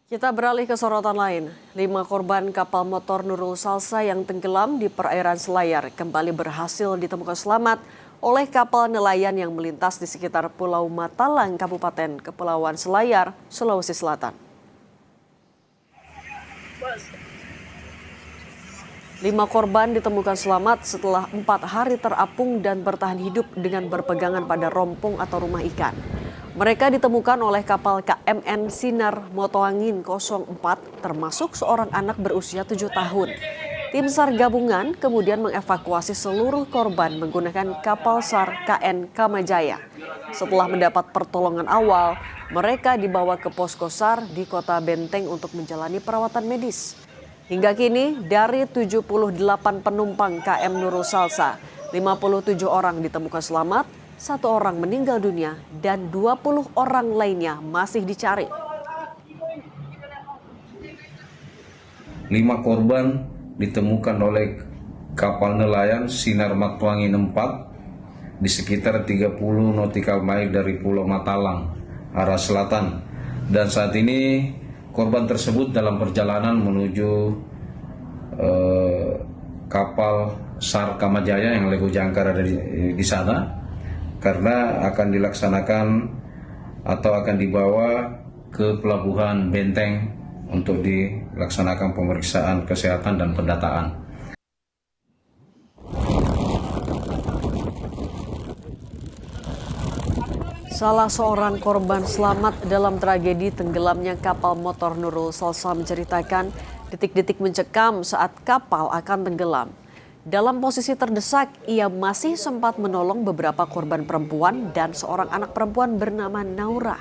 Kita beralih ke sorotan lain. 5 korban kapal motor Nurul Salsa yang tenggelam di perairan Selayar kembali berhasil ditemukan selamat oleh kapal nelayan yang melintas di sekitar Pulau Matalang, Kabupaten Kepulauan Selayar, Sulawesi Selatan. 5 korban ditemukan selamat setelah 4 hari terapung dan bertahan hidup dengan berpegangan pada rompong atau rumah ikan. Mereka ditemukan oleh kapal KMN Sinar Motoangin 04 termasuk seorang anak berusia 7 tahun. Tim SAR gabungan kemudian mengevakuasi seluruh korban menggunakan kapal SAR KN Kamajaya. Setelah mendapat pertolongan awal, mereka dibawa ke posko SAR di Kota Benteng untuk menjalani perawatan medis. Hingga kini dari 78 penumpang KM Nurul Salsa, 57 orang ditemukan selamat, 1 orang meninggal dunia dan 20 orang lainnya masih dicari. 5 korban ditemukan oleh kapal nelayan Sinar Motoangin 4 di sekitar 30 nautical mile dari Pulau Matalang, arah selatan. Dan saat ini korban tersebut dalam perjalanan menuju kapal SAR Kamajaya yang Lego Jangkar ada di sana, karena akan dilaksanakan atau akan dibawa ke Pelabuhan Benteng untuk dilaksanakan pemeriksaan kesehatan dan pendataan. Salah seorang korban selamat dalam tragedi tenggelamnya kapal motor Nurul Salsa menceritakan detik-detik mencekam saat kapal akan tenggelam. Dalam posisi terdesak, ia masih sempat menolong beberapa korban perempuan dan seorang anak perempuan bernama Naura.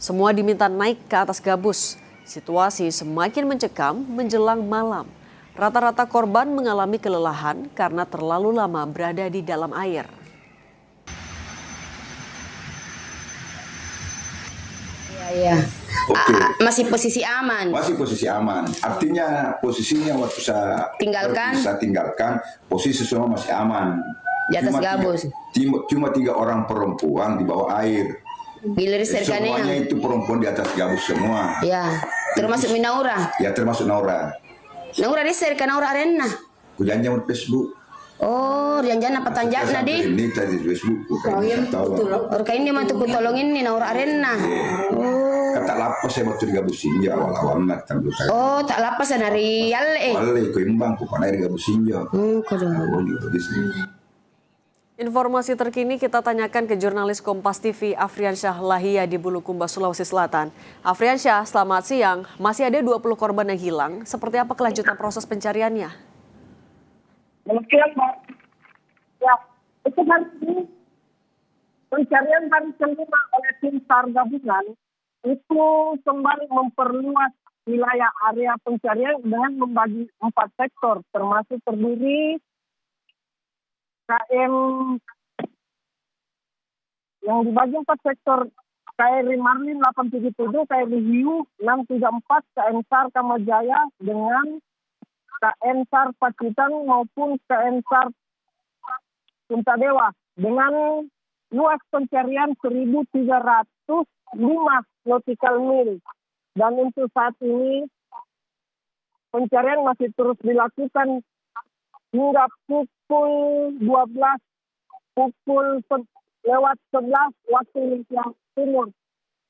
Semua diminta naik ke atas gabus. Situasi semakin mencekam menjelang malam. Rata-rata korban mengalami kelelahan karena terlalu lama berada di dalam air. Iya. Masih posisi aman. Masih posisi aman. Artinya posisinya waktu saya tinggalkan posisi semua masih aman. Di atas gabus. Cuma 3 orang perempuan di bawah air. Semuanya itu perempuan di atas gabus semua. Ya, termasuk Naura. Ya, termasuk Naura. Naura diserkan Naura Arena. Kujanjang di Facebook. Oh, jangan apa tanjak nadi? Ini tadi di Facebook. Orang ini mah tuh tolongin nih Naura Arena. Oh. Kata lapas saya waktu di gabusin ya awal-awal nak. Oh, tak lapas dari yale. Wale ko imbang ko panay di gabusin ya. Informasi terkini kita tanyakan ke jurnalis Kompas TV Afriansyah Lahia di Bulukumba, Sulawesi Selatan. Afriansyah, selamat siang. Masih ada 20 korban yang hilang. Seperti apa kelanjutan proses pencariannya? Demikian, Mbak. Ya, itu hari ini pencarian hari kelima oleh tim SAR gabungan itu kembali memperluas wilayah area pencarian dengan membagi 4 sektor, termasuk terdiri KM yang dibagi 4 sektor, KRI Marlin 877, KRI Hiu 634, KM SAR Kamajaya dengan KM SAR Pacitan maupun KM SAR Puntadewa dengan luas pencarian 1.305 nautical mil. Dan untuk saat ini pencarian masih terus dilakukan hingga pukul 12 lewat 11 waktu Indonesia Timur.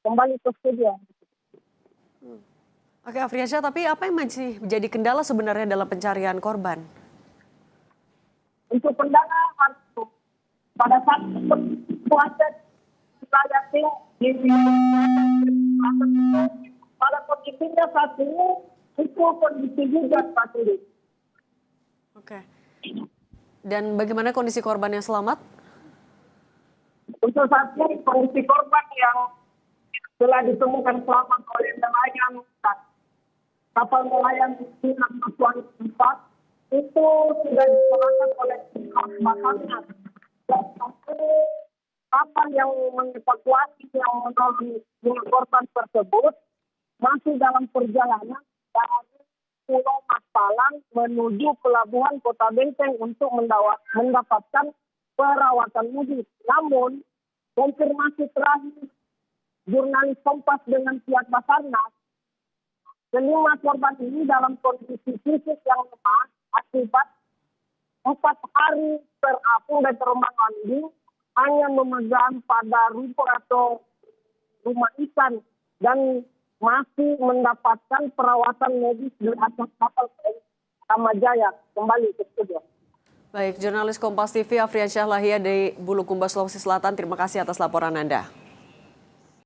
Kembali ke studio. Oke, Afriansyah, tapi apa yang masih menjadi kendala sebenarnya dalam pencarian korban? Untuk kendala pada saat cuaca wilayah tinggi pada kondisinya saat ini itu kondisi hujan saat ini. Oke. Dan bagaimana kondisi korban yang selamat? Untuk saat ini kondisi korban yang telah ditemukan selamat oleh nelayan kapal nelayan Sinar Motoangin 4 itu sudah diserahkan oleh pihak Basarnas. Dan kapal yang mengevakuasi yang menolong korban tersebut masih dalam perjalanan dari Pulau Matalang menuju pelabuhan Kota Benteng untuk mendapatkan perawatan medis. Namun, konfirmasi terakhir jurnalis Kompas dengan pihak Basarnas, kelima korban ini dalam kondisi fisik yang lemah akibat 4 hari terapung dan terombang-ambing hanya memegang pada rumput atau rumah ikan dan masih mendapatkan perawatan medis di atas kapal Kamajaya. Kembali ke studio. Baik, jurnalis Kompas TV Afriansyah Lahia dari Bulukumba, Sulawesi Selatan, terima kasih atas laporan Anda.